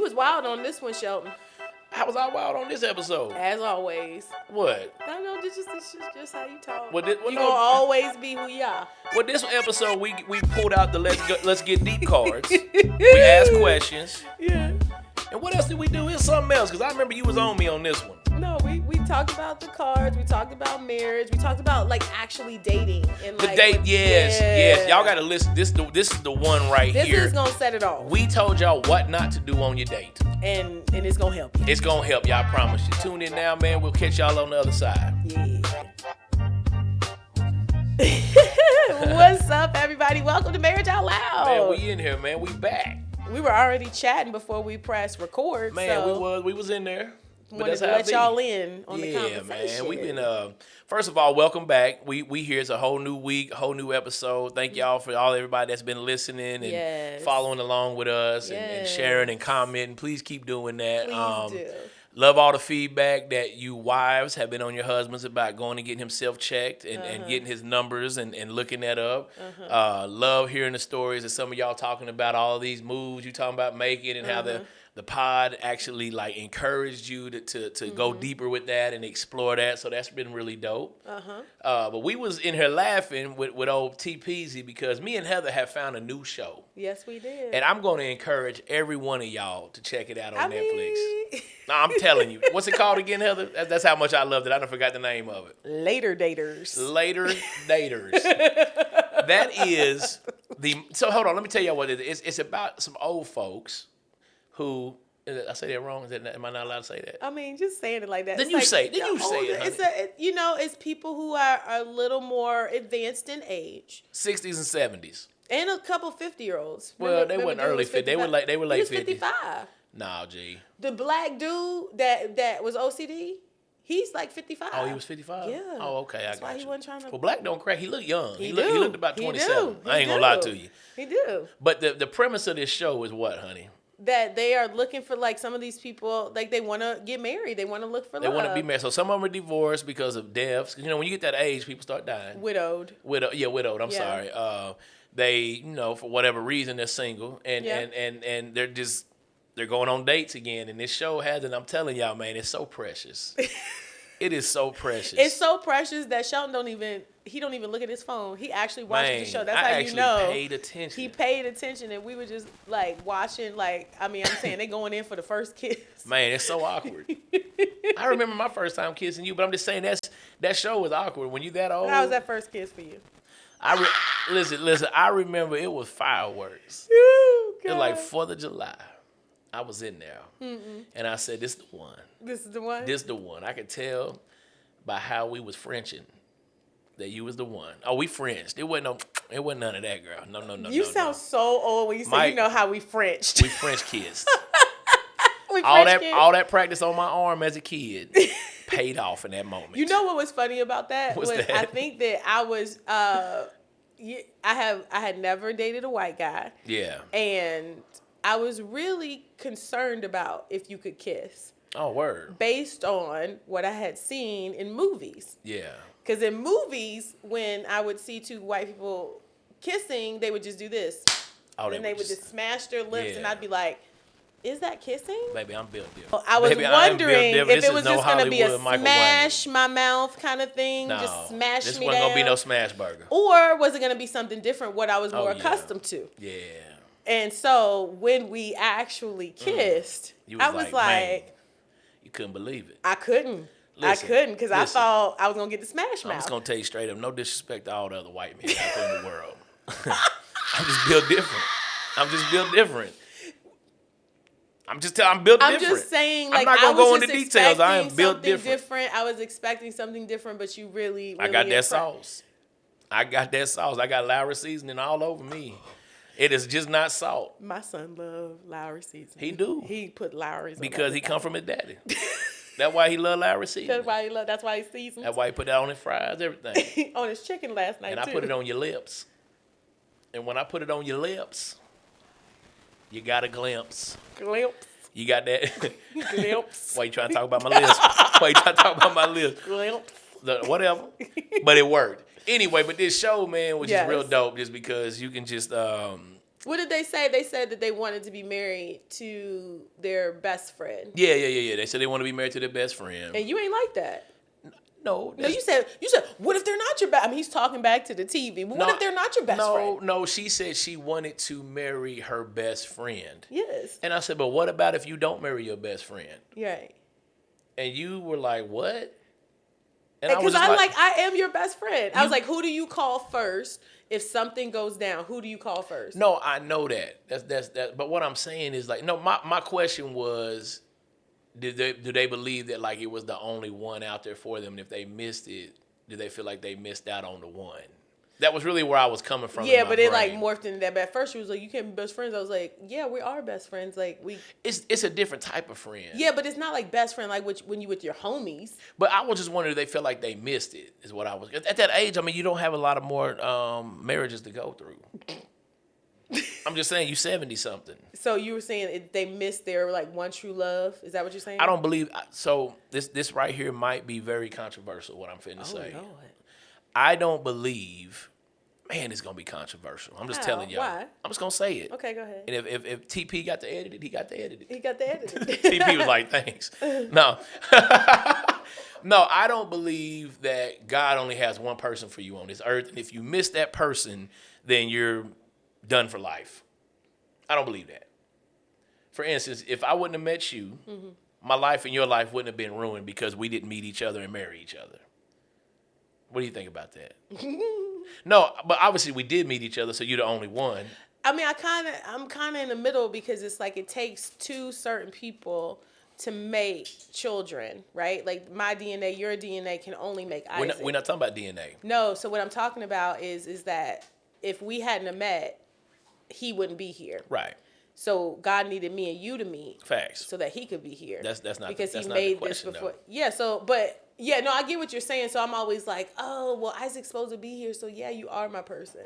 You was wild on this one, Shelton. How was I wild on this episode? As always. What? No, this is just how you talk. Well, you gonna always be who you are. Well, this episode we pulled out the let's get deep cards. We asked questions. Yeah. And what else did we do? It's something else because I remember you was on me on this one. No, we talked about the cards. We talked about marriage. We talked about like actually dating and The like date, yes. Y'all gotta listen. This is the one right this here. This is gonna set it off. We told y'all what not to do on your date. And it's gonna help you. It's gonna help y'all, I promise you. Tune in now, man. We'll catch y'all on the other side. Yeah. What's up, everybody? Welcome to Marriage Out Loud. Man, we in here, man. We back. We were already chatting before we pressed record. Man, so we was in there. But wanted to let y'all in on the conversation. Yeah, man. We've been first of all, welcome back. We here. It's a whole new week, whole new episode. Thank y'all for everybody that's been listening and following along with us and sharing and commenting. Please keep doing that. Please do. Love all the feedback that you wives have been on your husbands about going and getting himself checked and getting his numbers and looking that up. Love hearing the stories that some of y'all talking about all of these moves you talking about making and how the pod actually like encouraged you to go deeper with that and explore that. So that's been really dope. But we was in here laughing with old T Peasy because me and Heather have found a new show. Yes, we did. And I'm going to encourage every one of y'all to check it out on Netflix. No, I'm telling you. What's it called again, Heather? That's how much I loved it. I done forgot the name of it. Later Daters. That is so hold on, let me tell y'all what it is. It's about some old folks who, I say that wrong? Am I not allowed to say that? I mean, just saying it like that. Then you say it, honey. It's people who are a little more advanced in age. 60s and 70s. And a couple 50-year-olds. Well, they weren't early 50s. They were late 50s. 55. Nah, G. The black dude that was OCD, he's like 55. Oh, he was 55? Yeah. Oh, okay, That's why he wasn't trying to... Well, black don't crack. He looked young. He do. looked about 27. I ain't gonna lie to you. He do. But the premise of this show is what, honey? That they are looking for, like, some of these people, like, they want to get married. They want to look for love. They want to be married. So some of them are divorced because of deaths. You know, when you get that age, people start dying. Widowed. Widowed. I'm sorry. They, for whatever reason, they're single. And they're going on dates again. And this show has it. I'm telling y'all, man, it's so precious. It is so precious. It's so precious that Shelton don't even look at his phone. He actually watches the show. That's how you know. He paid attention. He paid attention, and we were just like watching. Like, I mean, I'm saying they going in for the first kiss. Man, it's so awkward. I remember my first time kissing you, but I'm just saying that show was awkward when you that old. How was that first kiss for you? Listen. I remember it was fireworks. Ooh, it was like 4th of July. I was in there, and I said, "This is the one. This is the one. This is the one." I could tell by how we was Frenching that you was the one. Oh, we Frenched. It wasn't none of that, girl. No. You sound so old when you say you know how we Frenched. We French kissed. All that practice on my arm as a kid paid off in that moment. You know what was funny about that? I think that I was I had never dated a white guy. Yeah. And I was really concerned about if you could kiss. Oh, word. Based on what I had seen in movies. Yeah. Because in movies, when I would see two white people kissing, they would just do this. Oh, and they would just smash their lips, and I'd be like, is that kissing? Baby, I'm built different. Well, I was wondering if it was just going to be a smash my mouth kind of thing. No, just smash me down. This wasn't going to be no smash burger. Or was it going to be something different, what I was more accustomed to? Yeah. And so when we actually kissed, I was like, man, you couldn't believe it. I couldn't. Because I thought I was going to get the smash mouth. I'm just going to tell you straight up, no disrespect to all the other white men out there in the world. I'm just built different. I'm built different. I'm just saying, like, I'm not going to go into details. I am built different. I was expecting something different, but you really I got that sauce. I got Lowry seasoning all over me. It is just not salt. My son loved Lowry seasoning. He do. He put Lowry's on because he come from his daddy. That's why he love Lowry seasoning. That's why he seasons. That's why he put that on his fries, everything. On his chicken last night, and I put it on your lips. And when I put it on your lips, you got a glimpse. Glimpse. You got that? Glimpse. Why you trying to talk about my lips? Glimpse. Whatever. But it worked. Anyway, but this show, man, was just real dope just because you can just, What did they say? They said that they wanted to be married to their best friend. Yeah. They said they want to be married to their best friend. And you ain't like that. No, you said, what if they're not your best? I mean, he's talking back to the TV. But what if they're not your best friend? No, she said she wanted to marry her best friend. Yes. And I said, but what about if you don't marry your best friend? Right. And you were like, what? Because I am your best friend. I was like, who do you call first if something goes down? Who do you call first? No, I know that. That's. But what I'm saying is like, no. My question was, do they believe that like it was the only one out there for them? And if they missed it, do they feel like they missed out on the one? That was really where I was coming from. Yeah, but it like morphed into that. But at first she was like, you can't be best friends. I was like, yeah, we are best friends. Like It's a different type of friend. Yeah, but it's not like best friend like when you with your homies. But I was just wondering if they felt like they missed it, is what I was. At that age, I mean, you don't have a lot of more marriages to go through. I'm just saying, you 70-something. So you were saying they missed their like one true love? Is that what you're saying? I don't believe so. This right here might be very controversial. What I'm finna say. Lord. I don't believe. Man, it's gonna be controversial. I'm just telling y'all. Why? I'm just gonna say it. Okay, go ahead. And if TP got to edit it, he got to edit it. He got to edit it. TP was like, thanks. No. No, I don't believe that God only has one person for you on this earth. And if you miss that person, then you're done for life. I don't believe that. For instance, if I wouldn't have met you, my life and your life wouldn't have been ruined because we didn't meet each other and marry each other. What do you think about that? No, but obviously we did meet each other, so you're the only one. I mean, I'm kind of in the middle because it's like it takes two certain people to make children, right? Like my DNA, your DNA can only make Isaac. We're not talking about DNA. No, so what I'm talking about is that if we hadn't have met, he wouldn't be here. Right. So God needed me and you to meet. Facts. So that he could be here. That's not because that's he not made the question, this before. though. Yeah. So, but yeah, no, I get what you're saying. So I'm always like, oh, well, Isaac's supposed to be here. So yeah, you are my person.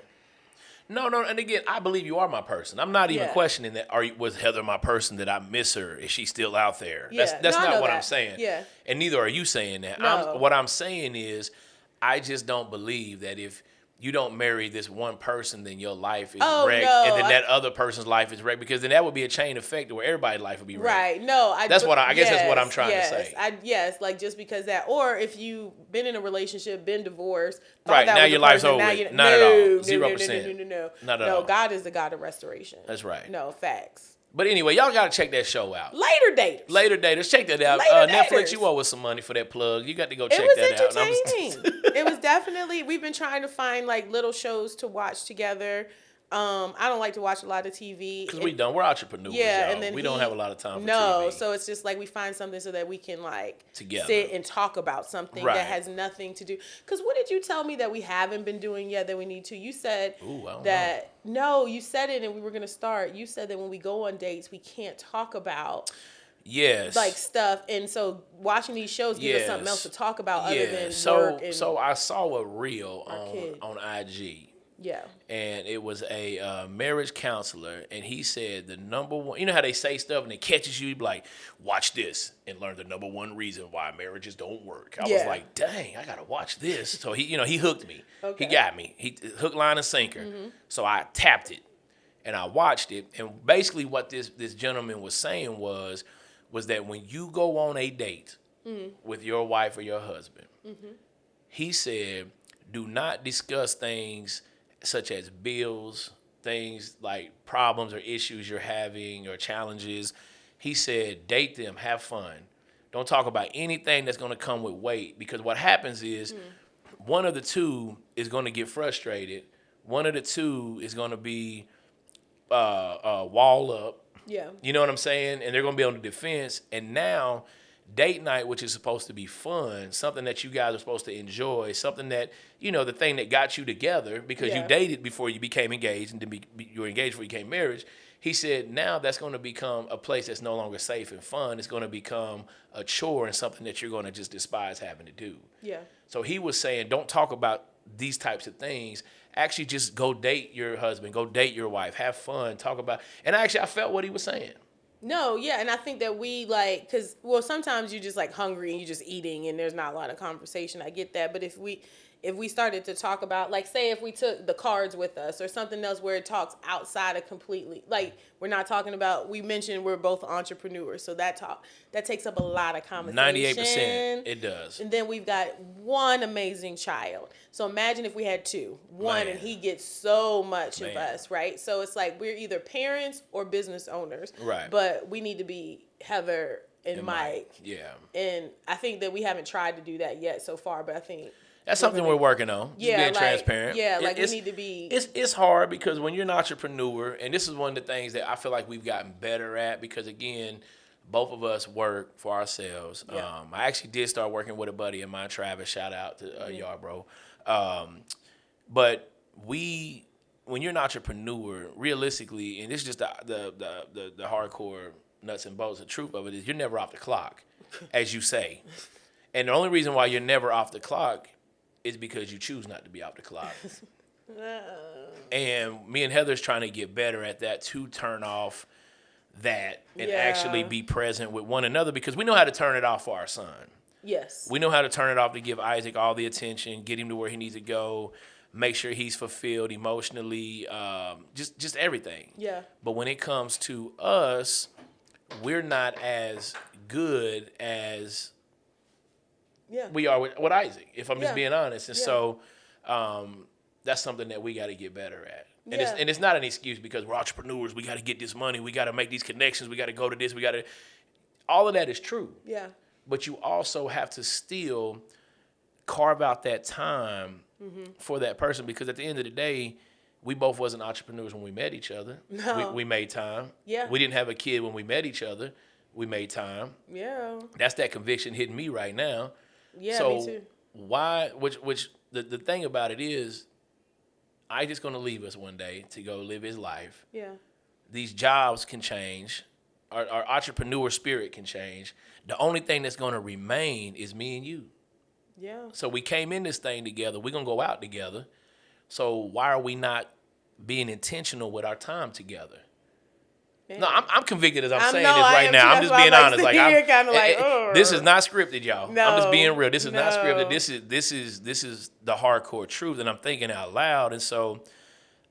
No, and again, I believe you are my person. I'm not even questioning that. Was Heather my person? That I miss her? Is she still out there? Yeah. That's not what I'm saying. Yeah. And neither are you saying that. No. What I'm saying is, I just don't believe that if you don't marry this one person, then your life is wrecked, and then that other person's life is wrecked, because then that would be a chain effect where everybody's life would be wrecked. Right. No, I guess that's what I'm trying to say. Like just because that, or if you've been in a relationship, been divorced, right now your life's over. Not at all. 0%. No. Not at all. God is the God of restoration. That's right. No, facts. But anyway, y'all got to check that show out. Later Daters. Check that out. Netflix, you owe us some money for that plug. You got to go check that out. It was entertaining. It was definitely, we've been trying to find like little shows to watch together. I don't like to watch a lot of TV. Because we're entrepreneurs, y'all. And then we don't have a lot of time for TV. So it's just like we find something so that we can like together sit and talk about something that has nothing to do. Because what did you tell me that we haven't been doing yet that we need to? You said you said it and we were going to start. You said that when we go on dates, we can't talk about like stuff. And so watching these shows gives us something else to talk about other than work. So I saw a reel on IG. Yeah. And it was a marriage counselor, and he said the number one, you know how they say stuff and it catches you, like, watch this and learn the number one reason why marriages don't work. I was like, dang, I got to watch this. So he hooked me. Okay. He got me. He hook, line, and sinker. Mm-hmm. So I tapped it and I watched it. And basically what this gentleman was saying was that when you go on a date with your wife or your husband, he said, do not discuss things such as bills, things like problems or issues you're having or challenges. He said, date them, have fun. Don't talk about anything that's going to come with weight, because what happens is one of the two is going to get frustrated. One of the two is going to be wall up. Yeah. You know what I'm saying? And they're going to be on the defense. And now date night, which is supposed to be fun, something that you guys are supposed to enjoy, something that, the thing that got you together because you dated before you became engaged, and then you were engaged before you became marriage. He said now that's going to become a place that's no longer safe and fun. It's going to become a chore and something that you're going to just despise having to do. Yeah. So he was saying, don't talk about these types of things. Actually, just go date your husband, go date your wife, have fun, talk about. And I felt what he was saying. No, yeah, and I think that we sometimes you're just like hungry and you're just eating and there's not a lot of conversation. I get that, but if if we started to talk about, like, say if we took the cards with us or something else where it talks outside of completely, like, we're not talking about, we mentioned we're both entrepreneurs, so that takes up a lot of conversation. 98%, it does. And then we've got one amazing child. So imagine if we had two. One, and he gets so much of us, right? So it's like we're either parents or business owners. Right. But we need to be Heather and Mike. Yeah. And I think that we haven't tried to do that yet so far, but I think that's something we're working on. Just being transparent. Yeah, like we need to be. It's hard because when you're an entrepreneur, and this is one of the things that I feel like we've gotten better at because, again, both of us work for ourselves. Yeah. I actually did start working with a buddy of mine, Travis. Shout out to Yarbrough. But when you're an entrepreneur, realistically, and this is just the hardcore nuts and bolts, the truth of it is you're never off the clock, as you say. And the only reason why you're never off the clock is because you choose not to be off the clock. And me and Heather's trying to get better at that, to turn off that and actually be present with one another, because we know how to turn it off for our son. Yes. We know how to turn it off to give Isaac all the attention, get him to where he needs to go, make sure he's fulfilled emotionally, just everything. Yeah. But when it comes to us, we're not as good as we are with Isaac, if I'm just being honest. And so that's something that we got to get better at. And it's not an excuse because we're entrepreneurs. We got to get this money. We got to make these connections. We got to go to this. All of that is true. Yeah. But you also have to still carve out that time for that person, because at the end of the day, we both wasn't entrepreneurs when we met each other. No. We made time. Yeah. We didn't have a kid when we met each other. We made time. Yeah. That's that conviction hitting me right now. Yeah, so me too. Why? Which the thing about it is, I just gonna leave us one day to go live his life. Yeah. These jobs can change. Our entrepreneur spirit can change. The only thing that's gonna remain is me and you. Yeah. So we came in this thing together. We're gonna go out together. So why are we not being intentional with our time together? Man. No, I'm convicted as I'm saying this right now. I'm just being honest. This is not scripted, y'all. No, I'm just being real. This is not scripted. This is the hardcore truth, and I'm thinking out loud. And so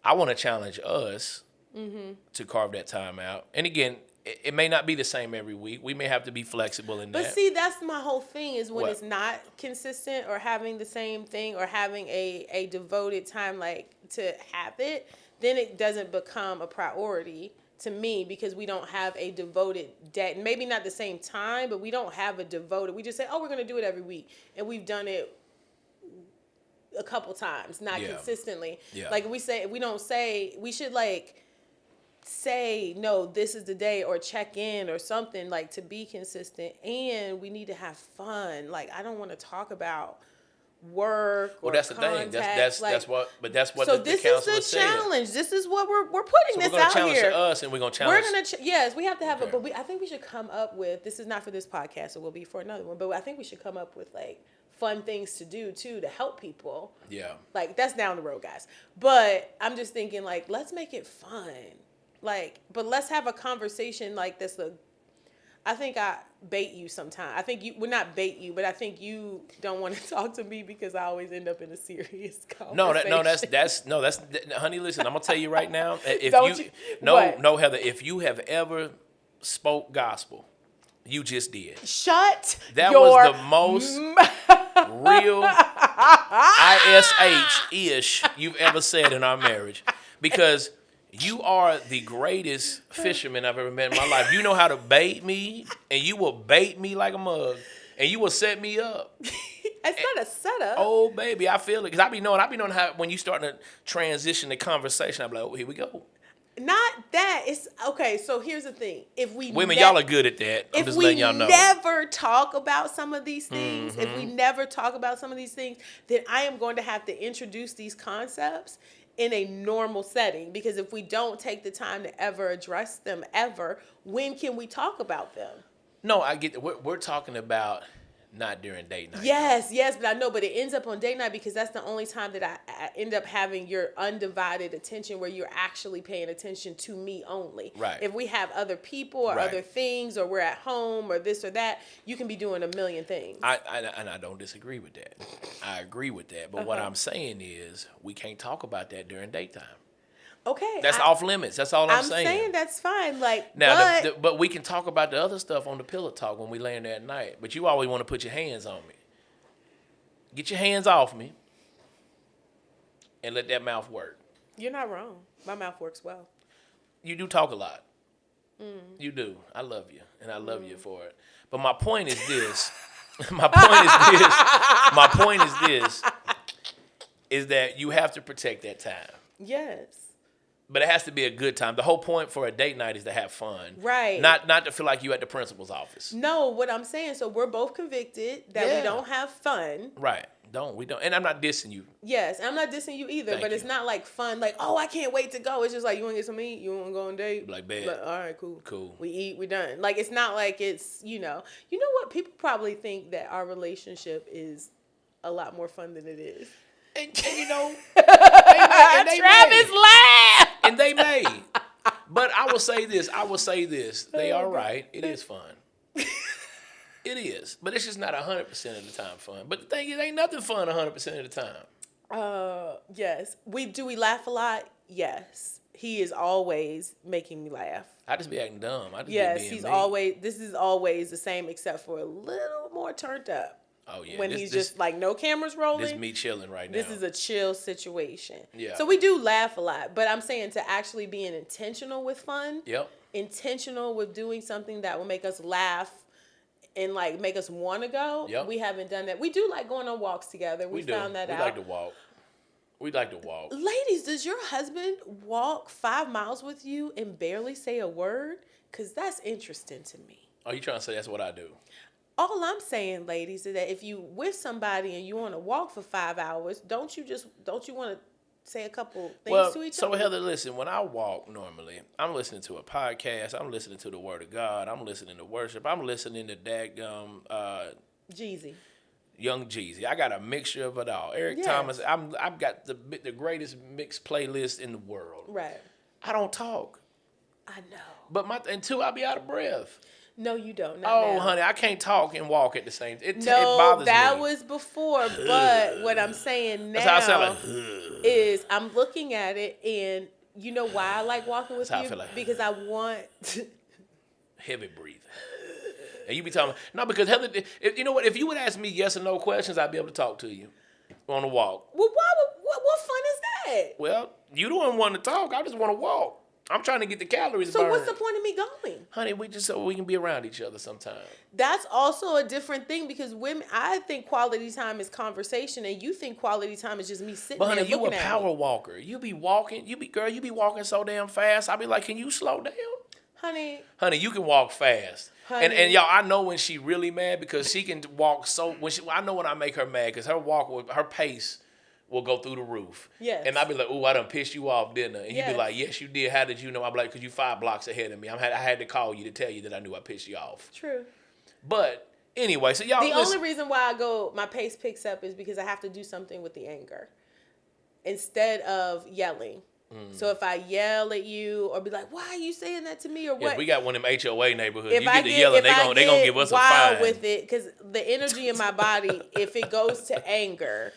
I want to challenge us to carve that time out. And again, it may not be the same every week. We may have to be flexible in that. But see, that's my whole thing is when it's not consistent or having the same thing or having a devoted time like to have it, then it doesn't become a priority to me, because we don't have a devoted day. Maybe not the same time, but we don't have a devoted. We just say, oh, we're going to do it every week. And we've done it a couple times, not consistently. Yeah. Like we should like say, no, this is the day, or check in or something, like to be consistent. And we need to have fun. Like, I don't want to talk about work or that's the contact. Thing. That's what so the council is saying. Challenge. This is what we're putting this out here. We're going to challenge us, and we're going to challenge. We're going to yes, we have to have it, but I think we should come up with. This is not for this podcast; it will be for another one. But I think we should come up with like fun things to do too to help people. Yeah, like that's down the road, guys. But I'm just thinking like let's make it fun, like, but let's have a conversation like this. I think I bait you sometimes. I think you would not bait you, but I think you don't want to talk to me because I always end up in a serious conversation. That's honey, listen, I'm gonna tell you right now. If Heather, if you have ever spoke gospel, you just did. That was the most real ISH-ish you've ever said in our marriage, because you are the greatest fisherman I've ever met in my life. You know how to bait me, and you will bait me like a mug, and you will set me up. It's not a setup. Oh, baby, I feel it. Because I be knowing how when you start to transition the conversation, I'm like, oh, here we go. Not that. It's okay, so here's the thing. If we women, y'all are good at that. I'm just letting y'all know. If we never talk about some of these things, then I am going to have to introduce these concepts in a normal setting, because if we don't take the time to ever address them ever, when can we talk about them? No, I get that. We're talking about Not during date night. Yes, but I know, but it ends up on date night because that's the only time that I end up having your undivided attention where you're actually paying attention to me only. Right. If we have other people or other things or we're at home or this or that, you can be doing a million things. I don't disagree with that. I agree with that. But what I'm saying is we can't talk about that during date time. Okay. That's off limits. That's all I'm saying. I'm saying that's fine. Like, now, but we can talk about the other stuff on the pillow talk when we lay in there at night. But you always want to put your hands on me. Get your hands off me and let that mouth work. You're not wrong. My mouth works well. You do talk a lot. You do. I love you, and I love you for it. But my point is this. My point is this. Is that you have to protect that time. Yes. But it has to be a good time. The whole point for a date night is to have fun. Right. Not to feel like you at the principal's office. No, what I'm saying, so we're both convicted that we don't have fun. Right. We don't. And I'm not dissing you. Yes, I'm not dissing you either, but it's not like fun, like, oh, I can't wait to go. It's just like, you want to get some meat? You want to go on a date? Like, bad. Like, all right, cool. Cool. We eat, we done. Like, it's not like it's, You know what? People probably think that our relationship is a lot more fun than it is. And they Travis laughed. And they may. But I will say this. They are right. It is fun. It is. But it's just not 100% of the time fun. But the thing is, ain't nothing fun 100% of the time. Yes. We laugh a lot? Yes. He is always making me laugh. I just be acting dumb. This is always the same except for a little more turned up. Oh, yeah. When he's just like no cameras rolling. This me chilling right now. This is a chill situation. Yeah. So we do laugh a lot. But I'm saying to actually being intentional with fun. Yep. Intentional with doing something that will make us laugh and like make us want to go. Yep. We haven't done that. We do like going on walks together. We found that out. We like to walk. Ladies, does your husband walk 5 miles with you and barely say a word? Because that's interesting to me. Are you trying to say that's what I do? All I'm saying, ladies, is that if you with somebody and you want to walk for 5 hours, don't you want to say a couple things to each other? So Heather, listen, when I walk normally, I'm listening to a podcast, I'm listening to the Word of God, I'm listening to worship, I'm listening to dadgum Jeezy. Young Jeezy. I got a mixture of it all. Eric Thomas, I've got the greatest mixed playlist in the world. Right. I don't talk. I know. But I'll be out of breath. No, you don't. Not now. Honey, I can't talk and walk at the same time. It bothers me. That was before. But what I'm saying now That's how I sound like, is I'm looking at it, and you know why I like walking with you? I feel like, because I want heavy breathing. And you be talking, no, because Heather, you know what? If you would ask me yes or no questions, I'd be able to talk to you on a walk. Well, what fun is that? Well, you don't want to talk. I just want to walk. I'm trying to get the calories burned. So what's the point of me going? Honey, so we can be around each other sometime. That's also a different thing because women, I think quality time is conversation, and you think quality time is just me sitting there looking at me. But honey, you a power walker. You be walking, you be walking so damn fast. I be like, can you slow down? Honey, you can walk fast. Honey. And y'all, I know when she really mad because she can walk so. I know when I make her mad because her pace will go through the roof. Yes. And I'll be like, ooh, I done pissed you off, didn't I? And you'd be like, yes, you did. How did you know? I'm like, because you 5 blocks ahead of me. I had to call you to tell you that I knew I pissed you off. True. But anyway, so y'all only reason why my pace picks up is because I have to do something with the anger instead of yelling. So if I yell at you or be like, why are you saying that to me or what? We got one of them HOA neighborhoods. You get to yelling, they gonna give us a fine. With it, because the energy in my body, if it goes to anger,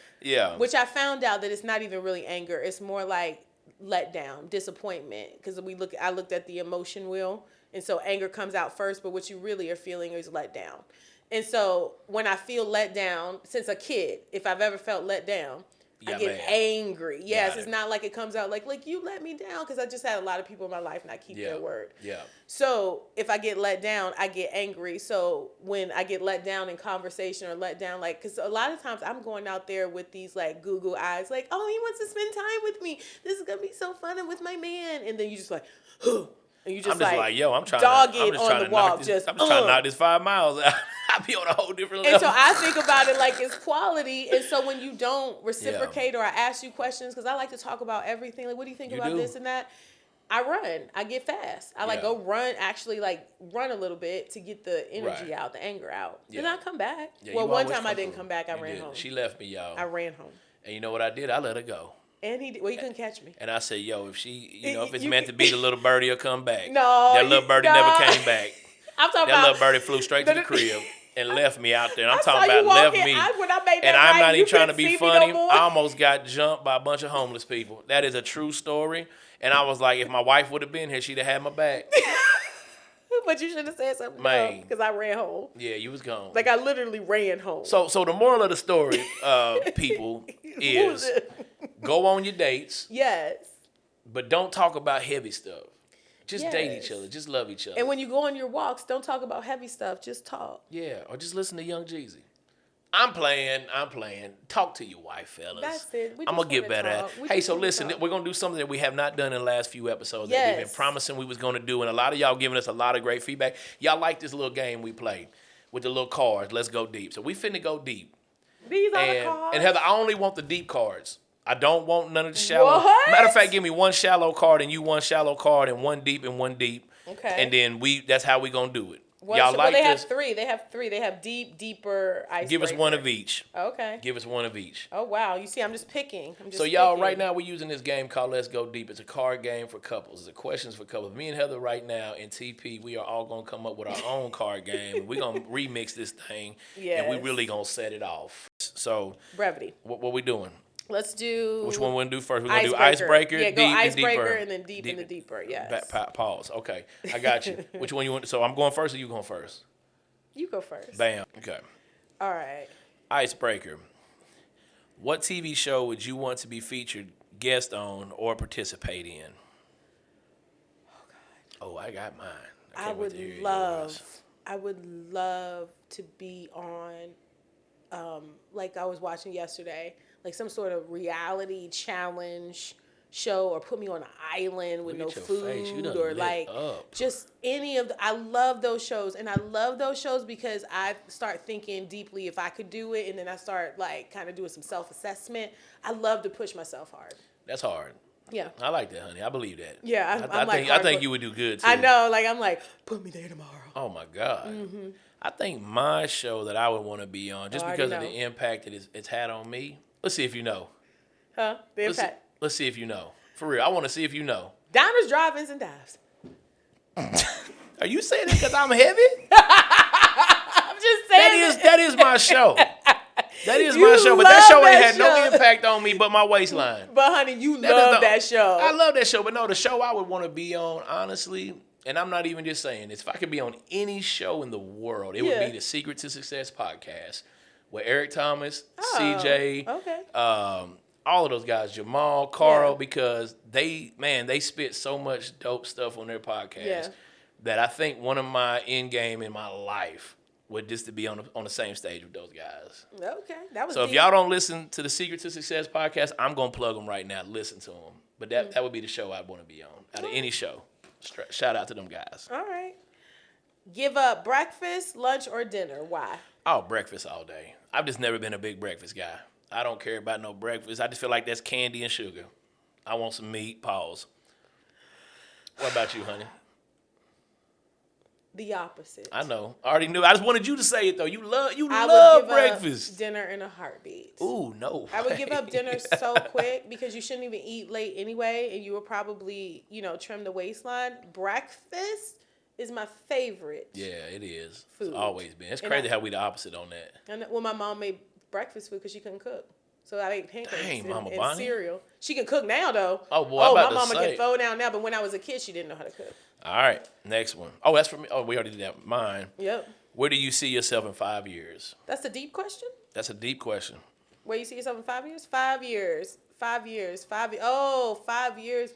which I found out that it's not even really anger, it's more like letdown, disappointment. Because I looked at the emotion wheel, and so anger comes out first, but what you really are feeling is letdown. And so when I feel let down, since a kid, if I've ever felt let down, I get angry. Yes, it's not like it comes out like you let me down, because I just had a lot of people in my life not keep their word. Yeah. So if I get let down, I get angry. So when I get let down in conversation or let down, like, because a lot of times I'm going out there with these like Google eyes, like, oh, he wants to spend time with me. This is gonna be so fun and with my man, and then you just like, and you just like yo, I'm trying dog it on the walk. I'm just trying to knock this 5 miles out. I'll be on a whole different level. And so I think about it like it's quality. And so when you don't reciprocate or I ask you questions, because I like to talk about everything, like, what do you think about this and that? I run. I get fast. I like go run, actually like run a little bit to get the energy out, the anger out. Then I come back. Yeah, well, one time I didn't come back. I ran home. She left me, y'all. I ran home. And you know what I did? I let her go. And he couldn't catch me. And I said, yo, if she, if it's meant to be, the little birdie will come back. No. That little birdie never came back. I'm talking that about. little birdie flew straight to the crib and left me out there. And I'm talking about left me. When I made that and I'm not even trying to be funny. No, I almost got jumped by a bunch of homeless people. That is a true story. And I was like, if my wife would have been here, she'd have had my back. But you should have said something, man, because I ran home. Yeah, you was gone. Like I literally ran home. So the moral of the story, people, is go on your dates. Yes. But don't talk about heavy stuff. Just date each other. Just love each other. And when you go on your walks, don't talk about heavy stuff. Just talk. Yeah, or just listen to Young Jeezy. I'm playing. Talk to your wife, fellas. That's it. I'm going to get better at it. Hey, so listen, we're going to do something that we have not done in the last few episodes that we've been promising we was going to do. And a lot of y'all giving us a lot of great feedback. Y'all like this little game we played with the little cards. Let's go deep. So we finna go deep. These are the cards? And Heather, I only want the deep cards. I don't want none of the shallow. What? Matter of fact, give me one shallow card and you one shallow card and one deep and one deep. Okay. And then that's how we going to do it. Y'all like they this? Have three. They have three. They have deep, deeper, icebreaker. Give us one of each. Okay. Give us one of each. Oh, wow. You see, I'm just picking. So y'all, right now, we're using this game called Let's Go Deep. It's a card game for couples. It's a questions for couples. Me and Heather right now in TP, we are all going to come up with our own card game. We're going to remix this thing. Yes. And we really going to set it off. So. Brevity. What we doing? Let's do. Which one we're going to do first? We're going to do icebreaker, yeah, deep, go icebreaker, and then deep and the deeper. Yes. Pause. Okay. I got you. Which one you want? So I'm going first or you going first? You go first. Bam. Okay. All right. Icebreaker. What TV show would you want to be featured, guest on, or participate in? Oh, God. Oh, I got mine. I would love to be on, like I was watching yesterday, like some sort of reality challenge show, or put me on an island with no food, or like just any of the, I love those shows. And I love those shows because I start thinking deeply if I could do it, and then I start like kind of doing some self-assessment. I love to push myself hard. That's hard. Yeah. I like that, honey. I believe that. Yeah. I think you would do good too. I know. Like I'm like, put me there tomorrow. Oh my God. Mm-hmm. I think my show that I would want to be on, just because of the impact that it's had on me. Let's see if you know. Huh? The impact. Let's see if you know. For real, I want to see if you know. Diners, drive-ins, and dives. Are you saying that because I'm heavy? I'm just saying. That is my show. That is my show. But that show ain't had no impact on me but my waistline. But honey, you love that show. I love that show. But no, the show I would want to be on, honestly, and I'm not even just saying this, if I could be on any show in the world, it would be the Secret to Success podcast with Eric Thomas, CJ, all of those guys, Jamal, Carl, because they spit so much dope stuff on their podcast that I think one of my end game in my life would just to be on the same stage with those guys. Okay, that was so. Deep. If y'all don't listen to the Secret to Success podcast, I'm gonna plug them right now. Listen to them, but that would be the show I'd want to be on out of any show. Shout out to them guys. All right. Give up breakfast, lunch, or dinner. Why? Oh, breakfast all day. I've just never been a big breakfast guy. I don't care about no breakfast. I just feel like that's candy and sugar. I want some meat. Pause. What about you, honey? The opposite. I know. I already knew. I just wanted you to say it though. You love breakfast. Up dinner in a heartbeat. Ooh, no. I would give up dinner so quick because you shouldn't even eat late anyway, and you will probably, trim the waistline. Breakfast is my favorite. Yeah, it is. Food. It's always been. It's crazy how we the opposite on that. And my mom made breakfast food because she couldn't cook. So I ate pancakes and cereal. She can cook now, though. Oh, boy, my mama can throw down now, but when I was a kid, she didn't know how to cook. All right, next one. Oh, that's for me. Oh, we already did that. Mine. Yep. Where do you see yourself in 5 years? That's a deep question? That's a deep question. Where you see yourself in 5 years? 5 years. 5 years. Oh, 5 years.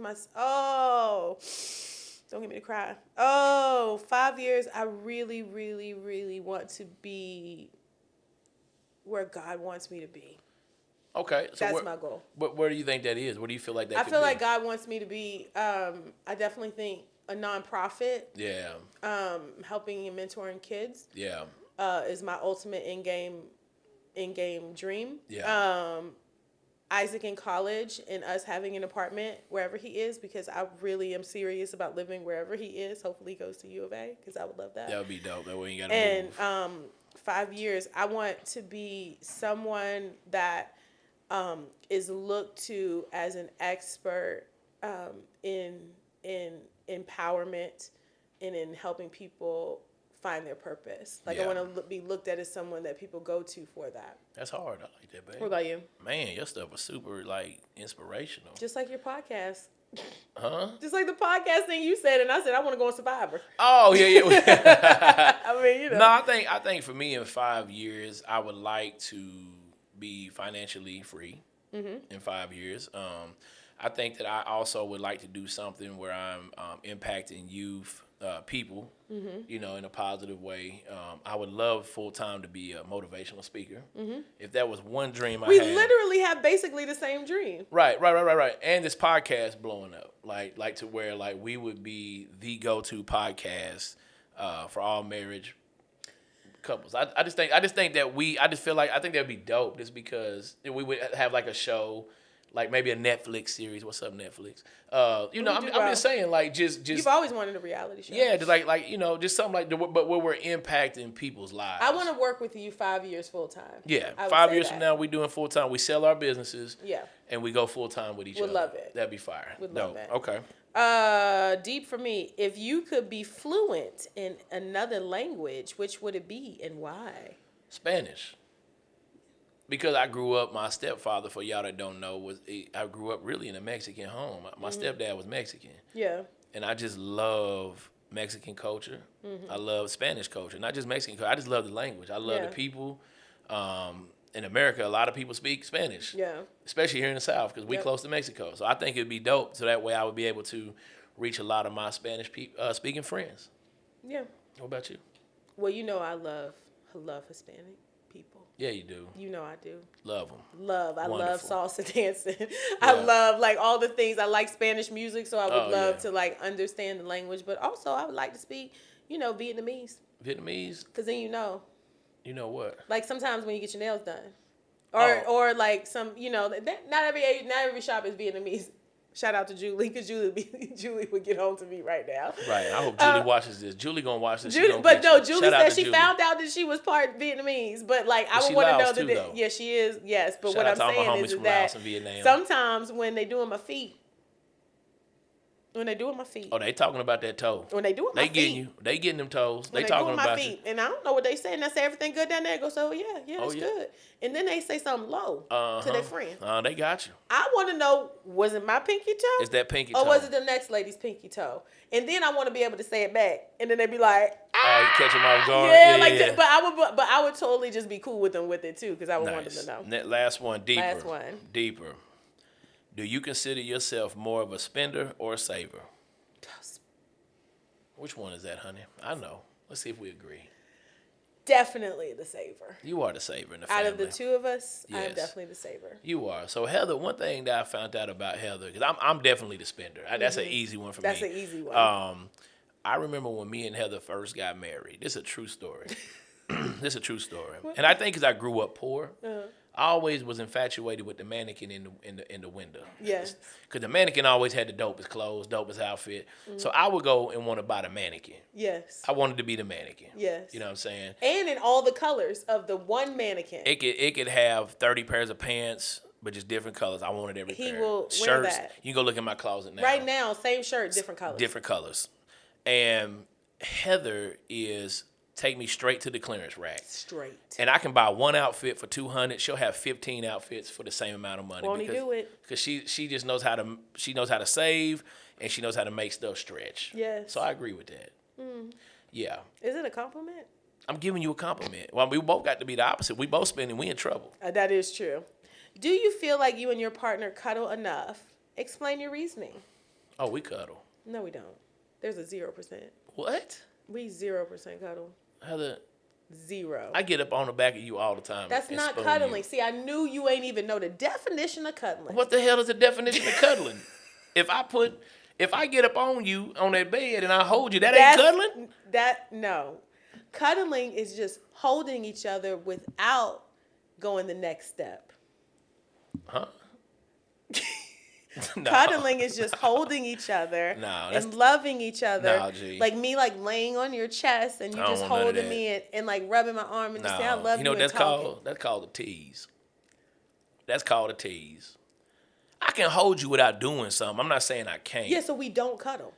Don't get me to cry. Oh, 5 years. I really, really, really want to be where God wants me to be. Okay. So that's my goal. Where do you think that is? Where do you feel like that I feel like God wants me to be, I definitely think a nonprofit. Yeah. Helping and mentoring kids. Yeah. Is my ultimate in-game dream. Yeah. Isaac in college and us having an apartment wherever he is, because I really am serious about living wherever he is. Hopefully he goes to U of A, because I would love that. That would be dope. That way you got to move. And 5 years, I want to be someone that is looked to as an expert in empowerment and in helping people find their purpose. Like, I want to be looked at as someone that people go to for that. That's hard. I like that, babe. What about you? Man, your stuff was super, like, inspirational. Just like your podcast. Huh? Just like the podcast thing you said, and I said I want to go on Survivor. Oh, yeah. I mean, you know. No, I think for me in 5 years, I would like to be financially free in 5 years. I think that I also would like to do something where I'm impacting youth, people, you know, in a positive way. I would love full time to be a motivational speaker. If that was one dream we literally have basically the same dream. Right. And this podcast blowing up, like to where like we would be the go-to podcast for all marriage couples. I just think that I just feel like I think that'd be dope, just because we would have like a show. Like maybe a Netflix series. What's up, Netflix? You know, I'm just saying, like, just. You've always wanted a reality show. Yeah, just like you know, just something like, but where we're impacting people's lives. I want to work with you 5 years full time. Yeah, 5 years from now, we doing full time. We sell our businesses. Yeah. And we go full time with each other. Would love it. That'd be fire. Would love that. Okay. Deep for me. If you could be fluent in another language, which would it be and why? Spanish. Because I grew up, my stepfather, for y'all that don't know, I grew up really in a Mexican home. My stepdad was Mexican. Yeah. And I just love Mexican culture. I love Spanish culture. Not just Mexican culture. I just love the language. I love the people. In America, a lot of people speak Spanish. Yeah. Especially here in the South, because we close to Mexico. So I think it'd be dope. So that way I would be able to reach a lot of my Spanish speaking friends. Yeah. What about you? Well, you know I love Hispanic people. Yeah, you do. You know I do. Love them. I love salsa dancing. I love like all the things. I like Spanish music, so I would love to like understand the language. But also I would like to speak, Vietnamese. Vietnamese? Because then you know. You know what? Like sometimes when you get your nails done. Or like some, not every shop is Vietnamese. Shout out to Julie, because Julie would get home to me right now. Right. I hope Julie watches this. Julie gonna watch this. Julie said she found out that she was part Vietnamese, but like I would want to know that. Yeah, she is. Yes, but what I'm saying is that sometimes when they doing my feet. Oh, they talking about that toe. When they doing my feet. They getting them toes. They talking about my feet. And I don't know what they say. And I say everything good down there. I go, so yeah, that's good. And then they say something low to their friend. They got you. I want to know, was it my pinky toe? Is that pinky toe? Or was it the next lady's pinky toe? And then I want to be able to say it back. And then they be like, you catch them off guard. Yeah. But I would totally just be cool with them with it too, because I would want them to know. That last one, deeper. Deeper. Do you consider yourself more of a spender or a saver? Which one is that, honey? I know. Let's see if we agree. Definitely the saver. You are the saver in the family. Out of the two of us, yes. I'm definitely the saver. You are. So Heather, one thing that I found out about Heather, because I'm definitely the spender. That's an easy one for me. That's an easy one. I remember when me and Heather first got married. This is a true story. And I think because I grew up poor, I always was infatuated with the mannequin in the window. Yes. Because the mannequin always had the dopest clothes, dopest outfit. So I would go and want to buy the mannequin. Yes. I wanted to be the mannequin. Yes. You know what I'm saying? And in all the colors of the one mannequin. It could have 30 pairs of pants, but just different colors. I wanted every pair. He will Shirts, wear that. You can go look in my closet now. Right now, same shirt, different colors. Different colors. And Heather is... take me straight to the clearance rack. Straight. And I can buy one outfit for $200. She'll have 15 outfits for the same amount of money. Won't he do it? Because she just knows how to save, and she knows how to make stuff stretch. Yes. So I agree with that. Yeah. Is it a compliment? I'm giving you a compliment. Well, we both got to be the opposite. We both spending, we in trouble. That is true. Do you feel like you and your partner cuddle enough? Explain your reasoning. Oh, we cuddle. No, we don't. There's a 0%. What? We 0% cuddle. Heather, 0. I get up on the back of you all the time. That's not cuddling. You. See, I knew you ain't even know the definition of cuddling. What the hell is the definition of cuddling? If I get up on you on that bed and I hold you, ain't cuddling? No. Cuddling is just holding each other without going the next step. Huh? No. Cuddling is just holding each other and loving each other. No, G. Like me, like laying on your chest and you just holding me and like rubbing my arm and just saying, I love you. You know what that's talking. called? That's called a tease. That's called a tease. I can hold you without doing something. I'm not saying I can't. Yeah, so we don't cuddle.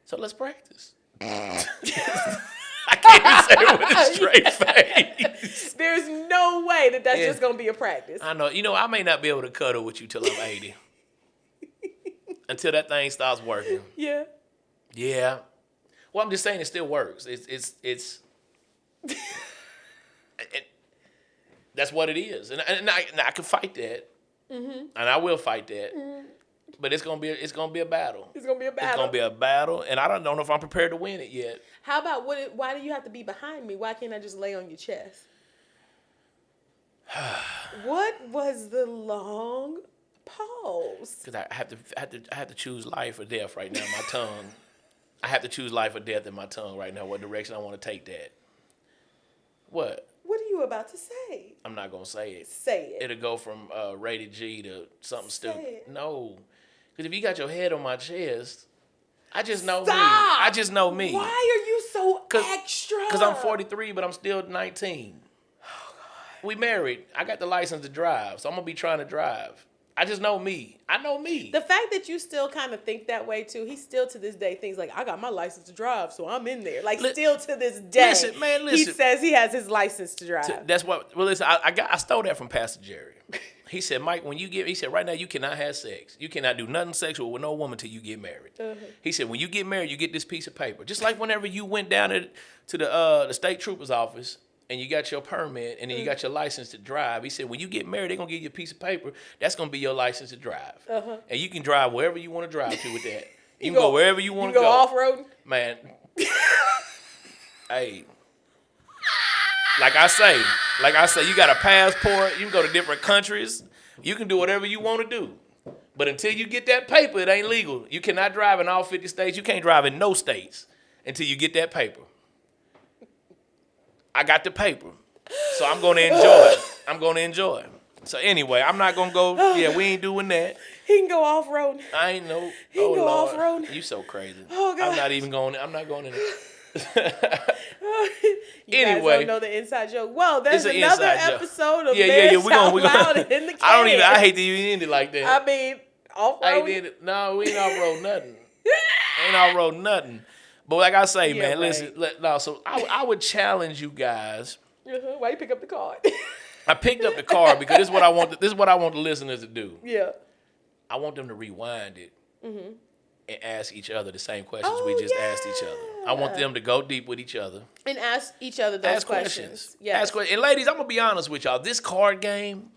So let's practice. I can't even say it with a straight face. There's no way that's just going to be a practice. I know. You know, I may not be able to cuddle with you till I'm 80. Until that thing starts working. Yeah. Yeah. Well, I'm just saying it still works. It's that's what it is. And I can fight that. Mm-hmm. And I will fight that. Mm-hmm. But it's gonna be a battle. It's gonna be a battle. It's gonna be a battle, and I don't know if I'm prepared to win it yet. How about why do you have to be behind me? Why can't I just lay on your chest? What was the long pause? Because I have to choose life or death right now. My tongue. I have to choose life or death in my tongue right now. What direction I want to take that? What? What are you about to say? I'm not gonna say it. Say it. It'll go from rated G to something stupid. It. No. Because if you got your head on my chest, I just know Stop. me. I just know me. Why are you so extra? Because I'm 43, but I'm still 19. Oh, God. We married. I got the license to drive, so I'm going to be trying to drive. I just know me. I know me. The fact that you still kind of think that way, too, he still to this day thinks, like, I got my license to drive, so I'm in there. Like, still to this day, listen. He says he has his license to drive. That's what, well, listen, I stole that from Pastor Jerry. He said, Mike, he said, right now you cannot have sex. You cannot do nothing sexual with no woman till you get married. Uh-huh. He said, when you get married, you get this piece of paper. Just like whenever you went down to the state trooper's office and you got your permit and then you got your license to drive. He said, when you get married, they're going to give you a piece of paper. That's going to be your license to drive. Uh-huh. And you can drive wherever you want to drive to with that. You can go wherever you want to go. You go off-roading? Man. Hey. Like I say, you got a passport. You can go to different countries. You can do whatever you want to do. But until you get that paper, it ain't legal. You cannot drive in all 50 states. You can't drive in no states until you get that paper. I got the paper. So I'm going to enjoy. So anyway, I'm not going to go, we ain't doing that. He can go off-roading. I ain't know. He can go off-roading. You so crazy. Oh, God. I'm not going in there. You guys don't know the inside joke. Well, there's another episode of Marriage Out Loud in the can. I hate to even end it like that. I mean, off-road. No, we ain't off-road nothing. Ain't off-road nothing. But like I say, man, listen. So I would challenge you guys. Uh-huh. Why you pick up the card? I picked up the card because this is what I want. This is what I want the listeners to do. Yeah. I want them to rewind it. Mm-hmm. And ask each other the same questions we just asked each other. I want them to go deep with each other. And ask each other those questions. Yes. Ask questions. And ladies, I'm going to be honest with y'all. This card game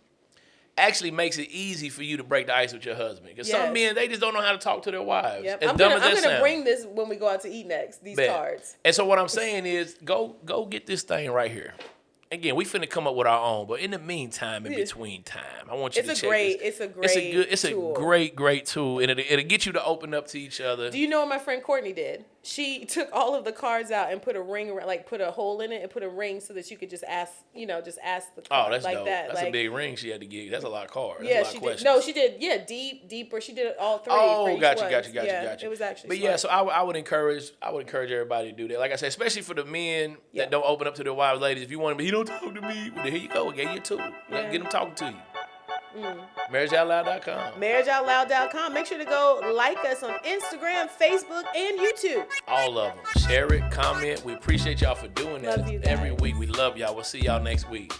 actually makes it easy for you to break the ice with your husband. Because some men, they just don't know how to talk to their wives. Yep. I'm going to bring this when we go out to eat next, these cards. And so what I'm saying is go get this thing right here. Again, we finna come up with our own, but in the meantime, in between time, I want you to check this. It's a great tool, and it'll get you to open up to each other. Do you know what my friend Courtney did? She took all of the cards out and put a ring around, like put a hole in it and put a ring so that you could just ask the card. Oh, that's like dope. That. That's a big ring she had to give. That's a lot of cards. Yeah, she did. No, she did. Yeah, deeper. She did all three. Oh, gotcha. It was actually. But smart. So I would encourage everybody to do that. Like I said, especially for the men that don't open up to their wives, ladies. If you want to be, he don't talk to me. Well, here you go. Get you two. Get them talking to you. MarriageOutLoud.com. MarriageOutLoud.com. Make sure to go like us on Instagram, Facebook, and YouTube. All of them. Share it, comment. We appreciate y'all for doing that every week. We love y'all. We'll see y'all next week.